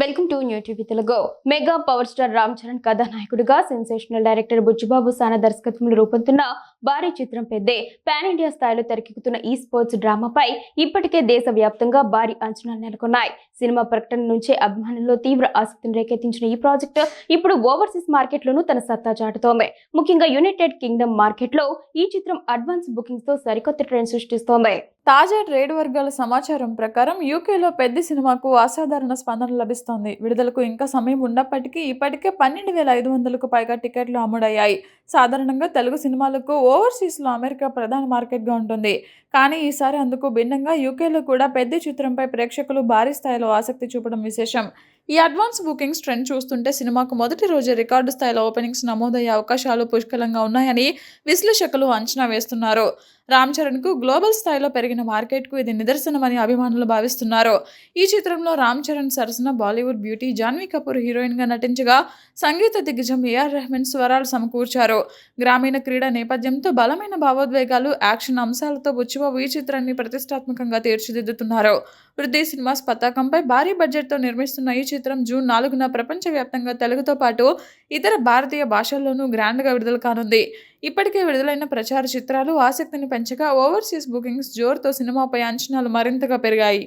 Welcome to new TV Telugu. Mega power star Ram Charan కథానాయకుడిగా sensational director Buchibabu సానా దర్శకత్వంలో రూపొందుతున్న భారీ చిత్రం పెద్దే పాన్ ఇండియా స్థాయిలో తెరకెక్కుతున్న ఈ స్పోర్ట్స్ డ్రామాపై ఇప్పటికే దేశవ్యాప్తంగా భారీ అంచనాలు నెలకొన్నాయి. సినిమా ప్రకటన నుంచే అభిమానుల్లో తీవ్ర ఆసక్తిని రేకెత్తించిన ఈ ప్రాజెక్టు ఇప్పుడు ఓవర్సీస్ మార్కెట్లోనూ తన సత్తా చాటుతోంది. ముఖ్యంగా యునైటెడ్ కింగ్డమ్ మార్కెట్లో ఈ చిత్రం అడ్వాన్స్ బుకింగ్స్ తో సరికొత్త ట్రెండ్ సృష్టిస్తోంది. తాజా ట్రేడ్ వర్గాల సమాచారం ప్రకారం యూకేలో పెద్ద సినిమాకు అసాధారణ స్పందన లభిస్తోంది. విడుదలకు ఇంకా సమయం ఉన్నప్పటికీ ఇప్పటికే 12,500కు పైగా టికెట్లు అమ్ముడయ్యాయి. సాధారణంగా తెలుగు సినిమాలకు ఓవర్సీస్లో అమెరికా ప్రధాన మార్కెట్గా ఉంటుంది. కానీ ఈసారి అందుకు భిన్నంగా యూకేలో కూడా పెద్ద చిత్రంపై ప్రేక్షకులు భారీ స్థాయిలో ఆసక్తి చూపడం విశేషం. ఈ అడ్వాన్స్ బుకింగ్స్ ట్రెండ్ చూస్తుంటే సినిమాకు మొదటి రోజే రికార్డు స్థాయిలో ఓపెనింగ్స్ నమోదయ్యే అవకాశాలు పుష్కలంగా ఉన్నాయని విశ్లేషకులు అంచనా వేస్తున్నారు. రామ్ చరణ్కు గ్లోబల్ స్థాయిలో పెరిగిన మార్కెట్కు ఇది నిదర్శనమని అభిమానులు భావిస్తున్నారు. ఈ చిత్రంలో రామ్ చరణ్ సరసన బాలీవుడ్ బ్యూటీ జాన్వీ కపూర్ హీరోయిన్గా నటించగా సంగీత దిగ్గజం ఏఆర్ రెహమాన్ స్వరాలు సమకూర్చారు. గ్రామీణ క్రీడా నేపథ్యంతో బలమైన భావోద్వేగాలు, యాక్షన్ అంశాలతో బుచ్చిబాబు ఈ చిత్రాన్ని ప్రతిష్టాత్మకంగా తీర్చిదిద్దుతున్నారు. వృద్ధి సినిమాస్ పతాకంపై భారీ బడ్జెట్తో నిర్మిస్తున్న ఈ చిత్రం జూన్ 4న ప్రపంచవ్యాప్తంగా తెలుగుతో పాటు ఇతర భారతీయ భాషల్లోనూ గ్రాండ్గా విడుదల కానుంది. ఇప్పటికే విడుదలైన ప్రచార చిత్రాలు ఆసక్తిని పెంచగా ఓవర్సీస్ బుకింగ్స్ జోరుతో సినిమాపై అంచనాలు మరింతగా పెరిగాయి.